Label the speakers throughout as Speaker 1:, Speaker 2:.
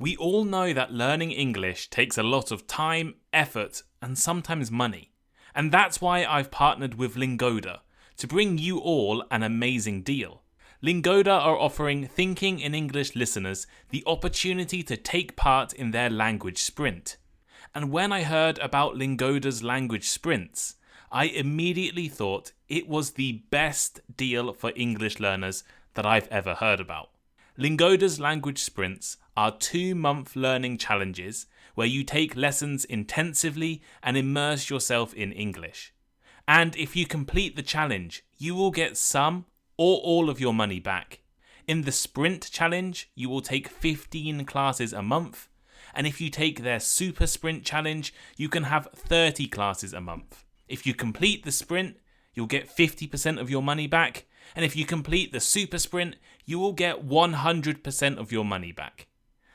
Speaker 1: We all know that learning English takes a lot of time, effort, and sometimes money. And that's why I've partnered with Lingoda to bring you all an amazing deal. Lingoda are offering Thinking in English listeners the opportunity to take part in their language sprint. And when I heard about Lingoda's language sprints, I immediately thought it was the best deal for English learners that I've ever heard about. Lingoda's language sprints are 2-month learning challenges where you take lessons intensively and immerse yourself in English. And if you complete the challenge, you will get some or all of your money back. In the sprint challenge, you will take 15 classes a month. And if you take their super sprint challenge, you can have 30 classes a month. If you complete the sprint, you'll get 50% of your money back. And if you complete the super sprint, you will get 100% of your money back.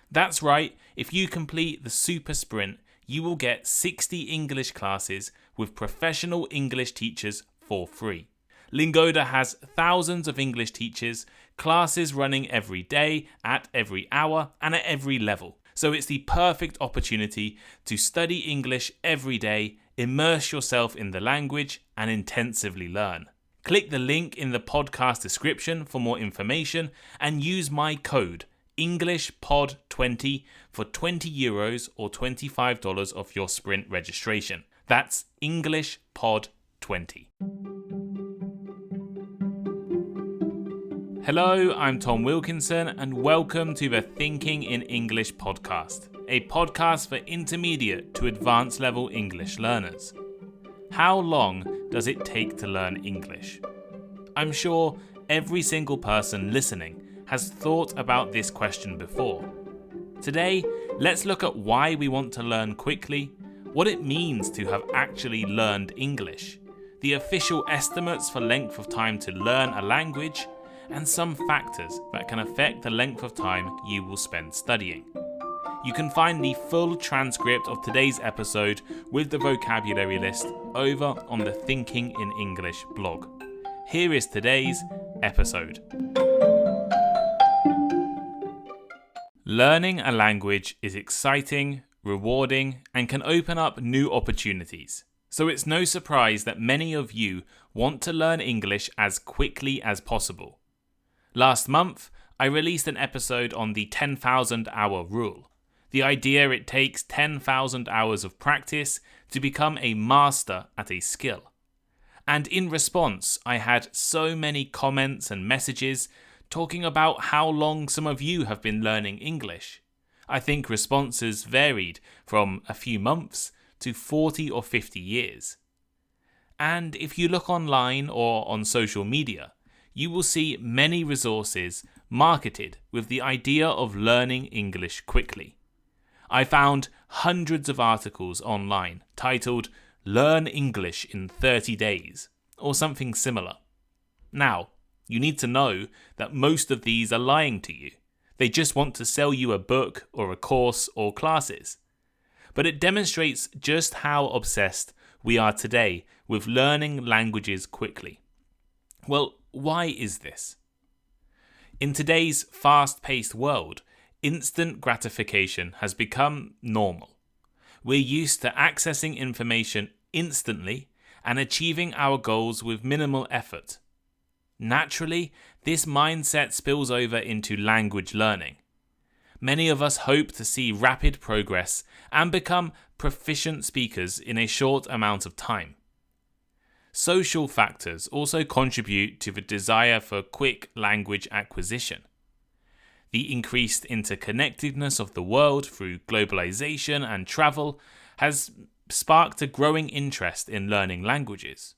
Speaker 1: That's right, if you complete the super sprint, you will get 60 English classes with professional English teachers for free. Lingoda has thousands of English teachers, classes running every day, at every hour, and at every level. So it's the perfect opportunity to study English every day, immerse yourself in the language, and intensively learn. Click the link in the podcast description for more information and use my code EnglishPod20 for €20 or $25 off your sprint registration. That's EnglishPod20. Hello, I'm Tom Wilkinson and welcome to the Thinking in English podcast, a podcast for intermediate to advanced level English learners. How long does it take to learn English? I'm sure every single person listening has thought about this question before. Today, let's look at why we want to learn quickly, what it means to have actually learned English, the official estimates for length of time to learn a language, and some factors that can affect the length of time you will spend studying. You can find the full transcript of today's episode with the vocabulary list over on the Thinking in English blog. Here is today's episode. Learning a language is exciting, rewarding, and can open up new opportunities. So it's no surprise that many of you want to learn English as quickly as possible. Last month, I released an episode on the 10,000 hour rule. The idea it takes 10,000 hours of practice to become a master at a skill. And in response, I had so many comments and messages talking about how long some of you have been learning English. I think responses varied from a few months to 40 or 50 years. And if you look online or on social media, you will see many resources marketed with the idea of learning English quickly. I found hundreds of articles online titled "Learn English in 30 Days" or something similar. Now, you need to know that most of these are lying to you. They just want to sell you a book or a course or classes. But it demonstrates just how obsessed we are today with learning languages quickly. Well, why is this? In today's fast-paced world, instant gratification has become normal. We're used to accessing information instantly and achieving our goals with minimal effort. Naturally, this mindset spills over into language learning. Many of us hope to see rapid progress and become proficient speakers in a short amount of time. Social factors also contribute to the desire for quick language acquisition. The increased interconnectedness of the world through globalization and travel has sparked a growing interest in learning languages.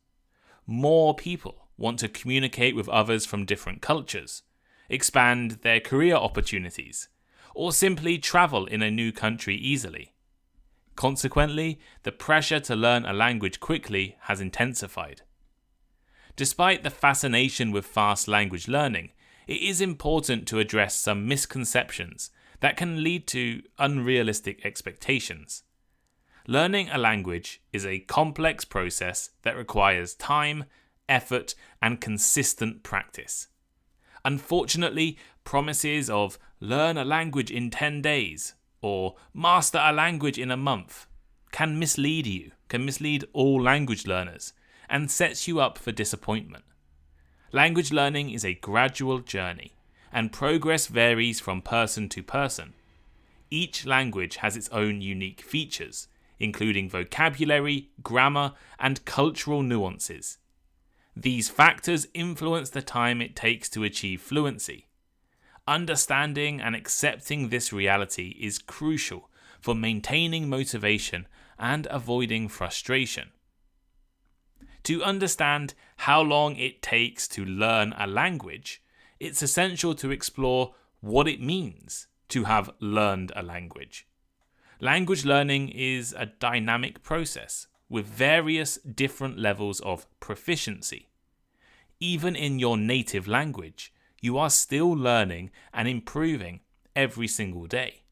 Speaker 1: More people want to communicate with others from different cultures, expand their career opportunities, or simply travel in a new country easily. Consequently, the pressure to learn a language quickly has intensified. Despite the fascination with fast language learning, it is important to address some misconceptions that can lead to unrealistic expectations. Learning a language is a complex process that requires time, effort, and consistent practice. Unfortunately, promises of learn a language in 10 days or master a language in a month can mislead you, can mislead all language learners, and sets you up for disappointment. Language learning is a gradual journey, and progress varies from person to person. Each language has its own unique features, including vocabulary, grammar, and cultural nuances. These factors influence the time it takes to achieve fluency. Understanding and accepting this reality is crucial for maintaining motivation and avoiding frustration. To understand how long it takes to learn a language, it's essential to explore what it means to have learned a language. Language learning is a dynamic process with various different levels of proficiency. Even in your native language, you are still learning and improving every single day.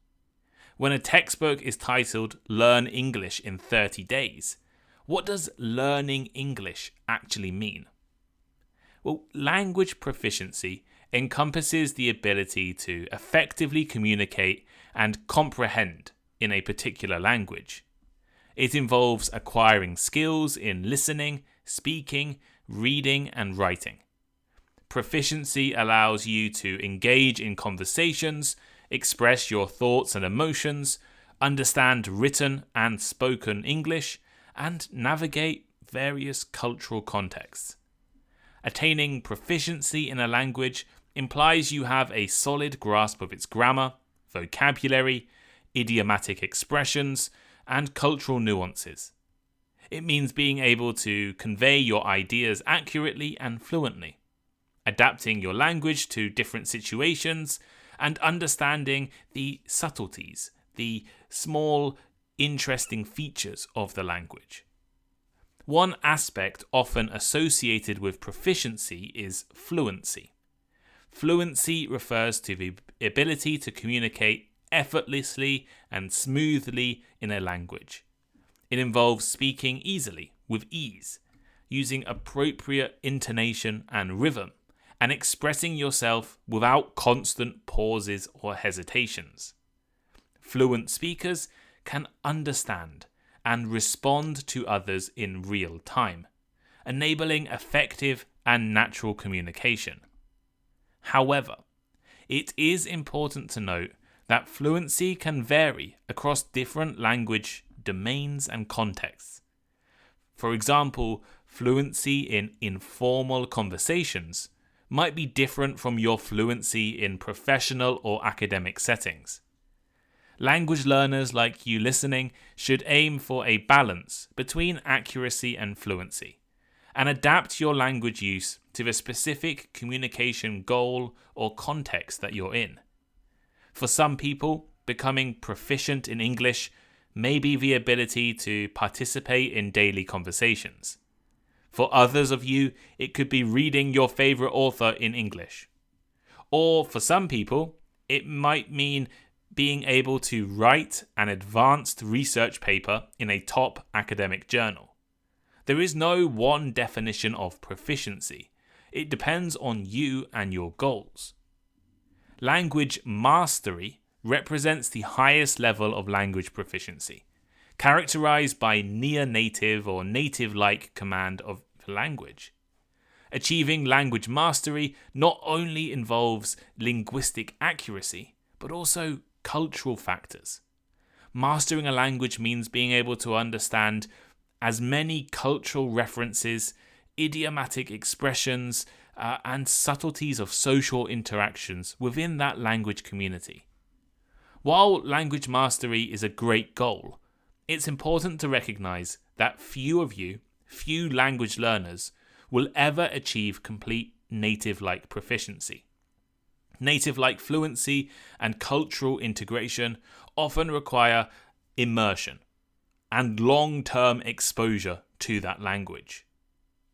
Speaker 1: When a textbook is titled Learn English in 30 Days, what does learning English actually mean? Well, language proficiency encompasses the ability to effectively communicate and comprehend in a particular language. It involves acquiring skills in listening, speaking, reading, and writing. Proficiency allows you to engage in conversations, express your thoughts and emotions, understand written and spoken English, and navigate various cultural contexts. Attaining proficiency in a language implies you have a solid grasp of its grammar, vocabulary, idiomatic expressions, and cultural nuances. It means being able to convey your ideas accurately and fluently, adapting your language to different situations, and understanding the subtleties, the small, interesting features of the language. One aspect often associated with proficiency is fluency. Fluency refers to the ability to communicate effortlessly and smoothly in a language. It involves speaking easily, with ease, using appropriate intonation and rhythm, and expressing yourself without constant pauses or hesitations. Fluent speakers can understand and respond to others in real time, enabling effective and natural communication. However, it is important to note that fluency can vary across different language domains and contexts. For example, fluency in informal conversations might be different from your fluency in professional or academic settings. Language learners like you listening should aim for a balance between accuracy and fluency, and adapt your language use to the specific communication goal or context that you're in. For some people, becoming proficient in English may be the ability to participate in daily conversations. For others of you, it could be reading your favorite author in English. Or for some people, it might mean being able to write an advanced research paper in a top academic journal. There is no one definition of proficiency. It depends on you and your goals. Language mastery represents the highest level of language proficiency, characterized by near-native or native-like command of the language. Achieving language mastery not only involves linguistic accuracy, but also cultural factors. Mastering a language means being able to understand as many cultural references, idiomatic expressions, and subtleties of social interactions within that language community. While language mastery is a great goal, it's important to recognize that few language learners will ever achieve complete native-like proficiency. Native-like fluency and cultural integration often require immersion and long-term exposure to that language.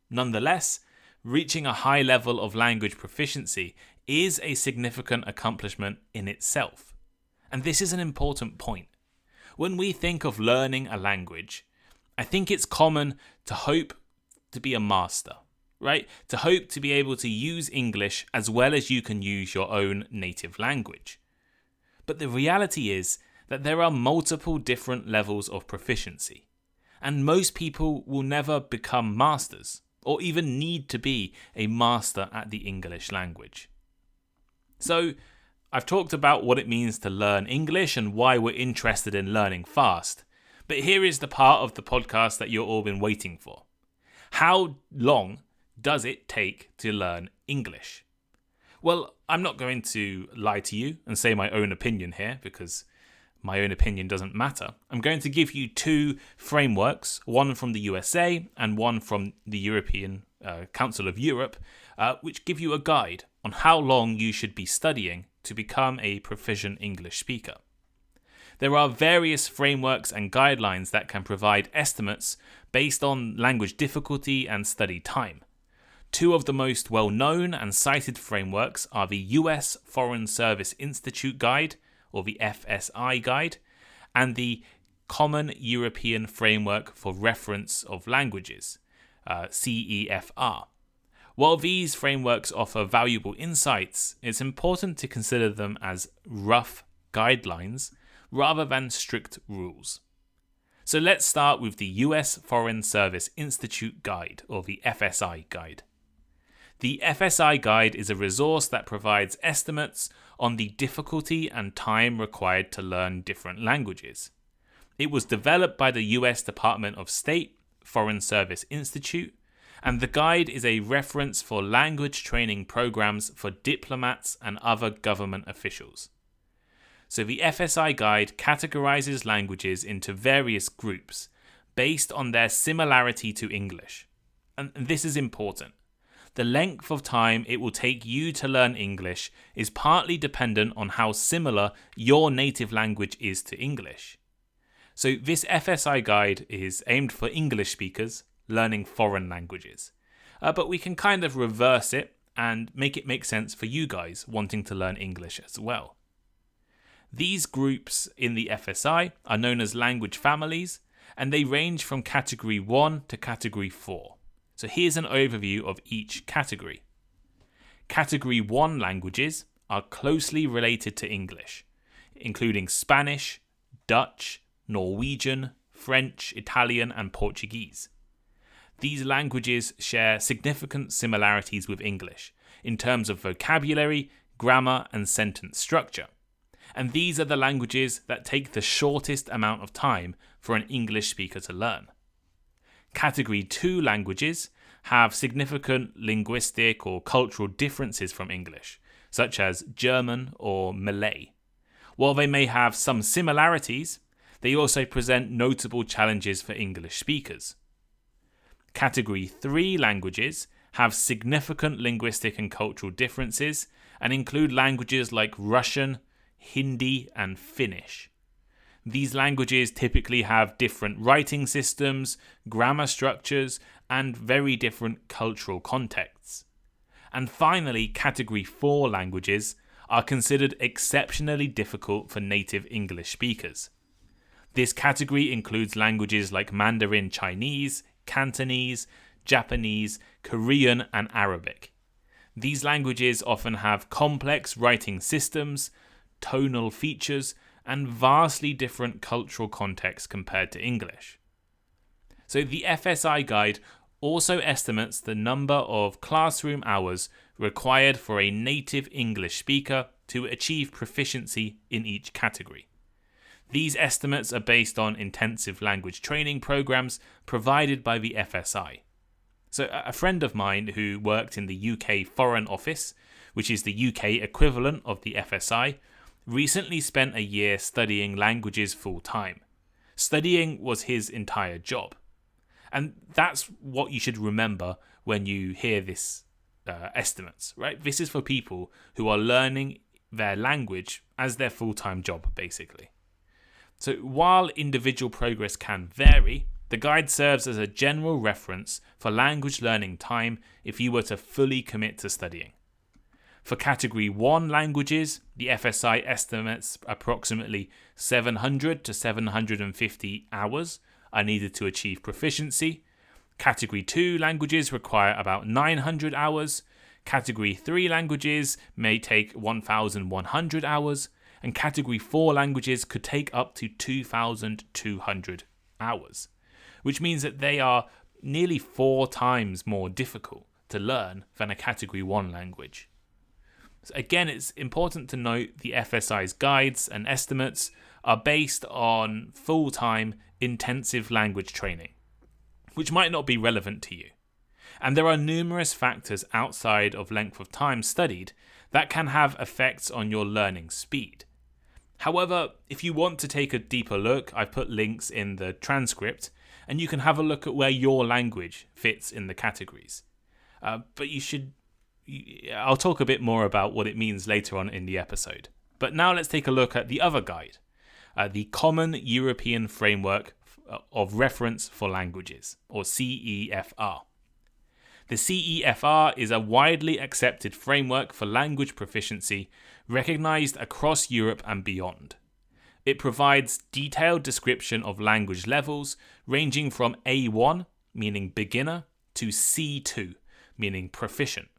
Speaker 1: Nonetheless, reaching a high level of language proficiency is a significant accomplishment in itself. And this is an important point. When we think of learning a language, I think it's common to hope to be a master, right? To hope to be able to use English as well as you can use your own native language. But the reality is that there are multiple different levels of proficiency, and most people will never become masters or even need to be a master at the English language. So, I've talked about what it means to learn English and why we're interested in learning fast, but here is the part of the podcast that you've all been waiting for. How long does it take to learn English? Well, I'm not going to lie to you and say my own opinion here because my own opinion doesn't matter. I'm going to give you two frameworks, one from the USA and one from the European Council of Europe, which give you a guide on how long you should be studying to become a proficient English speaker. There are various frameworks and guidelines that can provide estimates based on language difficulty and study time. Two of the most well-known and cited frameworks are the US Foreign Service Institute Guide, or the FSI Guide, and the Common European Framework for Reference of Languages, CEFR. While these frameworks offer valuable insights, it's important to consider them as rough guidelines rather than strict rules. So let's start with the US Foreign Service Institute Guide, or the FSI Guide. The FSI Guide is a resource that provides estimates on the difficulty and time required to learn different languages. It was developed by the US Department of State Foreign Service Institute, and the guide is a reference for language training programs for diplomats and other government officials. So the FSI Guide categorizes languages into various groups based on their similarity to English. And this is important. The length of time it will take you to learn English is partly dependent on how similar your native language is to English. So this FSI Guide is aimed for English speakers learning foreign languages. But we can kind of reverse it and make it make sense for you guys wanting to learn English as well. These groups in the FSI are known as language families, and they range from category 1 to category 4. So here's an overview of each category. Category 1 languages are closely related to English, including Spanish, Dutch, Norwegian, French, Italian, and Portuguese. These languages share significant similarities with English in terms of vocabulary, grammar, and sentence structure. And these are the languages that take the shortest amount of time for an English speaker to learn. Category 2 languages have significant linguistic or cultural differences from English, such as German or Malay. While they may have some similarities, they also present notable challenges for English speakers. Category 3 languages have significant linguistic and cultural differences and include languages like Russian, Hindi, and Finnish. These languages typically have different writing systems, grammar structures, and very different cultural contexts. And finally, Category 4 languages are considered exceptionally difficult for native English speakers. This category includes languages like Mandarin Chinese, Cantonese, Japanese, Korean, and Arabic. These languages often have complex writing systems, tonal features, and vastly different cultural contexts compared to English. So the FSI Guide also estimates the number of classroom hours required for a native English speaker to achieve proficiency in each category. These estimates are based on intensive language training programs provided by the FSI. So a friend of mine who worked in the UK Foreign Office, which is the UK equivalent of the FSI, recently spent a year studying languages full-time. Studying was his entire job. And that's what you should remember when you hear this estimates, right? This is for people who are learning their language as their full-time job, basically. So while individual progress can vary, the guide serves as a general reference for language learning time if you were to fully commit to studying. For Category 1 languages, the FSI estimates approximately 700 to 750 hours are needed to achieve proficiency. Category 2 languages require about 900 hours. Category 3 languages may take 1,100 hours. and Category 4 languages could take up to 2,200 hours, which means that they are nearly 4 times more difficult to learn than a Category 1 language. So again, it's important to note the FSI's guides and estimates are based on full-time intensive language training, which might not be relevant to you. And there are numerous factors outside of length of time studied that can have effects on your learning speed. However, if you want to take a deeper look, I've put links in the transcript, and you can have a look at where your language fits in the categories. But I'll talk a bit more about what it means later on in the episode. But now let's take a look at the other guide, the Common European Framework of Reference for Languages, or CEFR. The CEFR is a widely accepted framework for language proficiency recognized across Europe and beyond. It provides detailed description of language levels ranging from A1, meaning beginner, to C2, meaning proficient.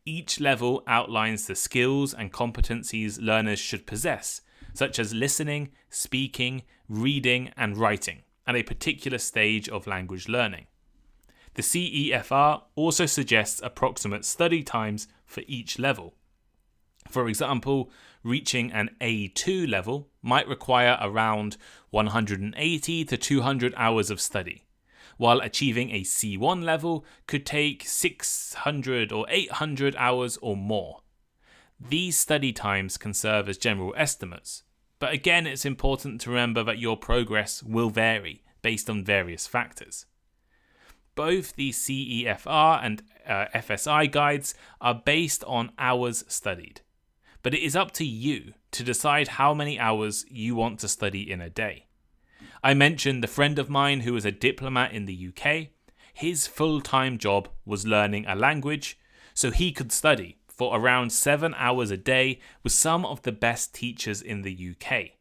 Speaker 1: Each level outlines the skills and competencies learners should possess, such as listening, speaking, reading, and writing, at a particular stage of language learning. The CEFR also suggests approximate study times for each level. For example, reaching an A2 level might require around 180 to 200 hours of study, while achieving a C1 level could take 600 or 800 hours or more. These study times can serve as general estimates, but again, it's important to remember that your progress will vary based on various factors. Both the CEFR and FSI guides are based on hours studied, but it is up to you to decide how many hours you want to study in a day. I mentioned the friend of mine who was a diplomat in the UK. His full-time job was learning a language, so he could study for around 7 hours a day with some of the best teachers in the UK.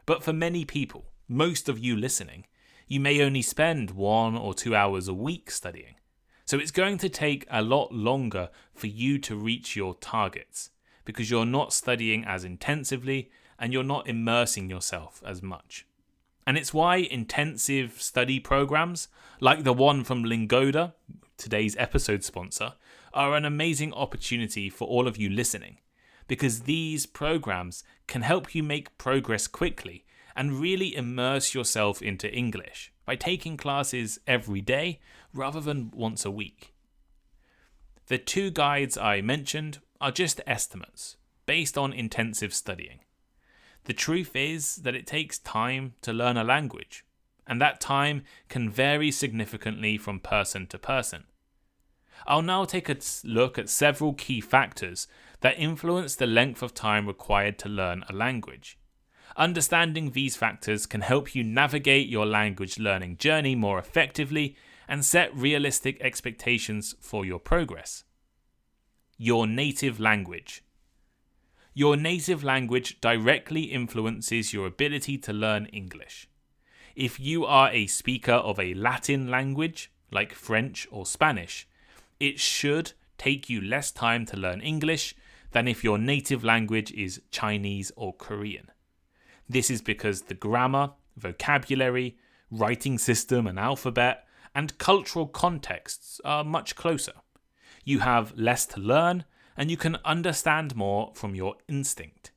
Speaker 1: But for many people, most of you listening, you may only spend 1 or 2 hours a week studying. So it's going to take a lot longer for you to reach your targets because you're not studying as intensively and you're not immersing yourself as much. And it's why intensive study programs like the one from Lingoda, today's episode sponsor, are an amazing opportunity for all of you listening, because these programs can help you make progress quickly and really immerse yourself into English by taking classes every day rather than once a week. The 2 guides I mentioned are just estimates based on intensive studying. The truth is that it takes time to learn a language, and that time can vary significantly from person to person. I'll now take a look at several key factors that influence the length of time required to learn a language. Understanding these factors can help you navigate your language learning journey more effectively and set realistic expectations for your progress. Your native language. Your native language directly influences your ability to learn English. If you are a speaker of a Latin language, like French or Spanish, it should take you less time to learn English than if your native language is Chinese or Korean. This is because the grammar, vocabulary, writing system and alphabet, and cultural contexts are much closer. You have less to learn, and you can understand more from your instinct.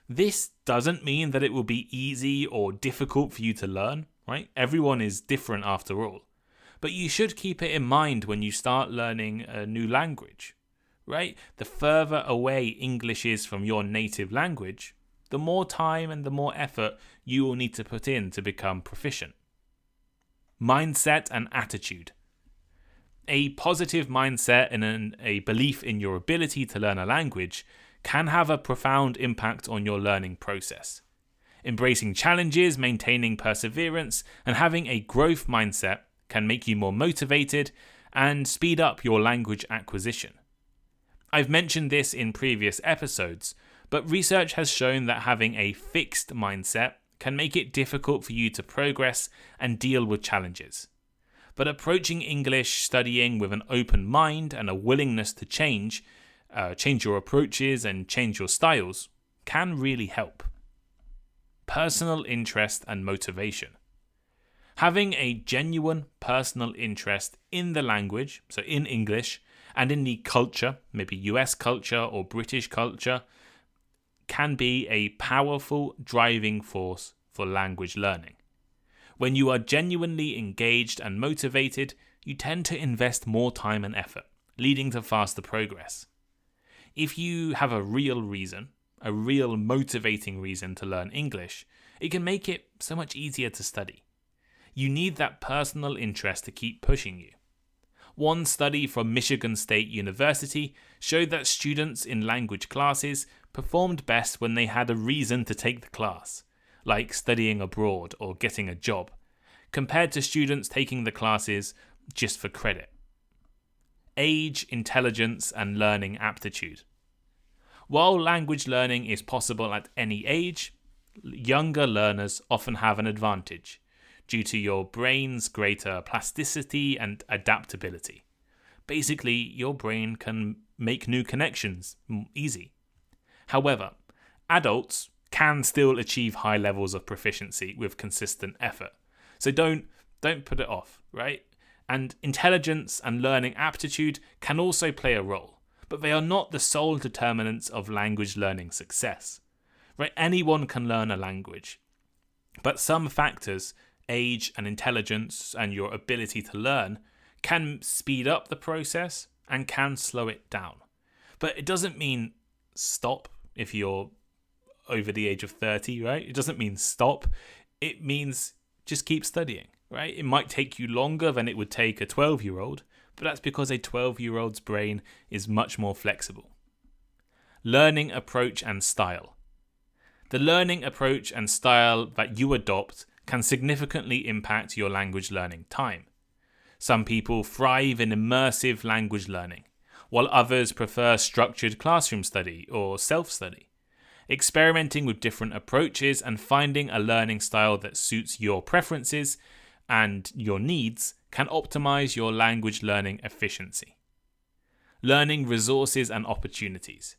Speaker 1: This doesn't mean that it will be easy or difficult for you to learn, right? Everyone is different after all. But you should keep it in mind when you start learning a new language, right? The further away English is from your native language, the more time and the more effort you will need to put in to become proficient. Mindset and attitude. A positive mindset and a belief in your ability to learn a language can have a profound impact on your learning process. Embracing challenges, maintaining perseverance, and having a growth mindset can make you more motivated and speed up your language acquisition. I've mentioned this in previous episodes, but research has shown that having a fixed mindset can make it difficult for you to progress and deal with challenges. But approaching English studying with an open mind and a willingness to change your approaches and change your styles can really help. Personal interest and motivation. Having a genuine personal interest in the language, so in English, and in the culture, maybe US culture or British culture, can be a powerful driving force for language learning. When you are genuinely engaged and motivated, you tend to invest more time and effort, leading to faster progress. If you have a real reason, a real motivating reason to learn English, it can make it so much easier to study. You need that personal interest to keep pushing you. One study from Michigan State University showed that students in language classes performed best when they had a reason to take the class, like studying abroad or getting a job, compared to students taking the classes just for credit. Age, intelligence, and learning aptitude. While language learning is possible at any age, younger learners often have an advantage due to your brain's greater plasticity and adaptability. Basically, your brain can make new connections easy. However, adults can still achieve high levels of proficiency with consistent effort. So don't put it off, right? And intelligence and learning aptitude can also play a role, but they are not the sole determinants of language learning success. Right? Anyone can learn a language, but some factors, age and intelligence and your ability to learn, can speed up the process and can slow it down. But it doesn't mean stop if you're over the age of 30, right? It doesn't mean stop. It means just keep studying, right? It might take you longer than it would take a 12-year-old, but that's because a 12-year-old's brain is much more flexible. Learning approach and style. The learning approach and style that you adopt can significantly impact your language learning time. Some people thrive in immersive language learning, while others prefer structured classroom study or self-study. Experimenting with different approaches and finding a learning style that suits your preferences and your needs can optimize your language learning efficiency. Learning resources and opportunities.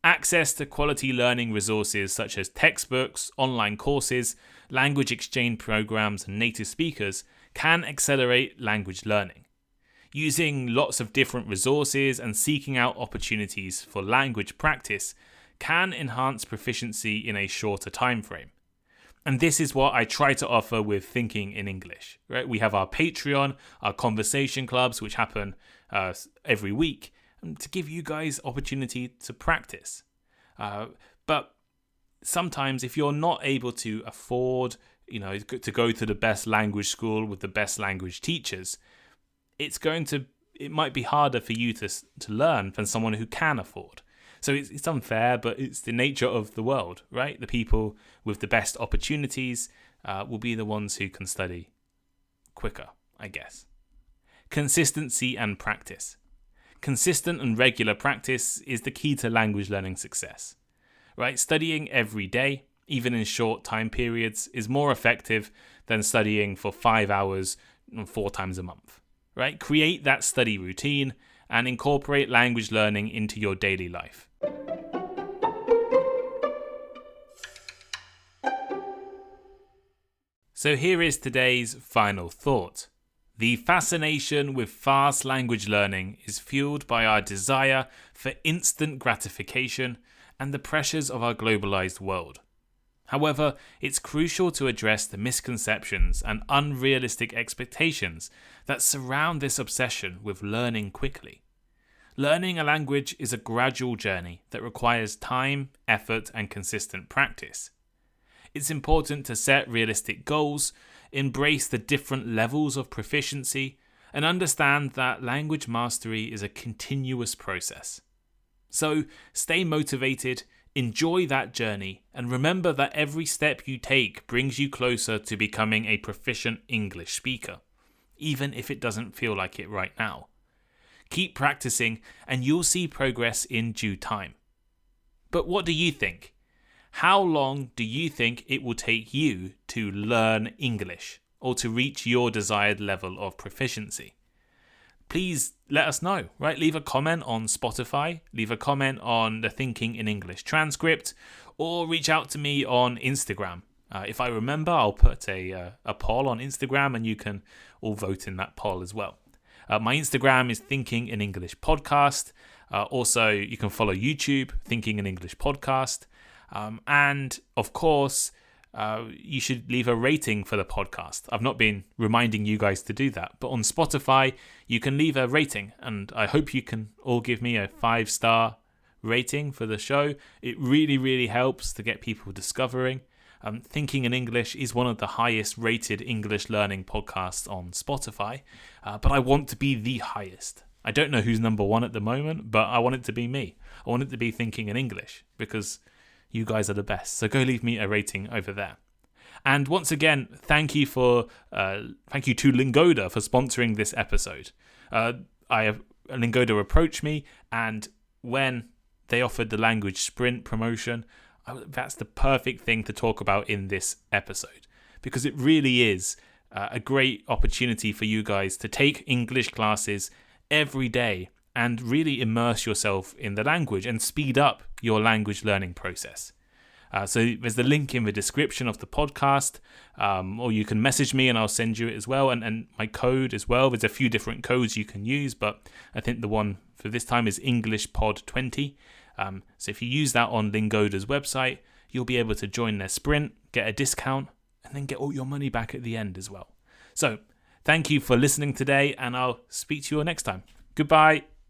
Speaker 1: Access to quality learning resources such as textbooks, online courses, language exchange programs, and native speakers can accelerate language learning. Using lots of different resources and seeking out opportunities for language practice can enhance proficiency in a shorter time frame. And this is what I try to offer with Thinking in English. Right? We have our Patreon, our conversation clubs, which happen every week, to give you guys opportunity to practice. But sometimes if you're not able to afford, to go to the best language school with the best language teachers, it might be harder for you to learn than someone who can afford. So it's unfair, but it's the nature of the world, right? The people with the best opportunities will be the ones who can study quicker, I guess. Consistency and practice. Consistent and regular practice is the key to language learning success, right? Studying every day, even in short time periods, is more effective than studying for 5 hours 4 times a month, right? Create that study routine and incorporate language learning into your daily life. So here is today's final thought. The fascination with fast language learning is fueled by our desire for instant gratification and the pressures of our globalized world. However, it's crucial to address the misconceptions and unrealistic expectations that surround this obsession with learning quickly. Learning a language is a gradual journey that requires time, effort, and consistent practice. It's important to set realistic goals, embrace the different levels of proficiency, and understand that language mastery is a continuous process. So stay motivated, enjoy that journey, and remember that every step you take brings you closer to becoming a proficient English speaker, even if it doesn't feel like it right now. Keep practicing and you'll see progress in due time. But what do you think? How long do you think it will take you to learn English or to reach your desired level of proficiency? please let us know, right? Leave a comment on Spotify, leave a comment on the Thinking in English transcript, or reach out to me on Instagram. If I remember, I'll put a poll on Instagram and you can all vote in that poll as well. My Instagram is Thinking in English Podcast. Also, you can follow YouTube, Thinking in English Podcast. And of course, you should leave a rating for the podcast. I've not been reminding you guys to do that, but on Spotify, you can leave a rating, and I hope you can all give me a 5-star rating for the show. It really, really helps to get people discovering. Thinking in English is one of the highest rated English learning podcasts on Spotify, but I want to be the highest. I don't know who's number one at the moment, but I want it to be me. I want it to be Thinking in English because you guys are the best. So go leave me a rating over there. And once again, thank you to Lingoda for sponsoring this episode. Lingoda approached me, and when they offered the language sprint promotion, that's the perfect thing to talk about in this episode, because it really is a great opportunity for you guys to take English classes every day and really immerse yourself in the language and speed up your language learning process. So there's the link in the description of the podcast, or you can message me and I'll send you it as well, and my code as well. There's a few different codes you can use, but I think the one for this time is EnglishPod20. So if you use that on Lingoda's website, you'll be able to join their sprint, get a discount, and then get all your money back at the end as well. So thank you for listening today, and I'll speak to you all next time. Goodbye.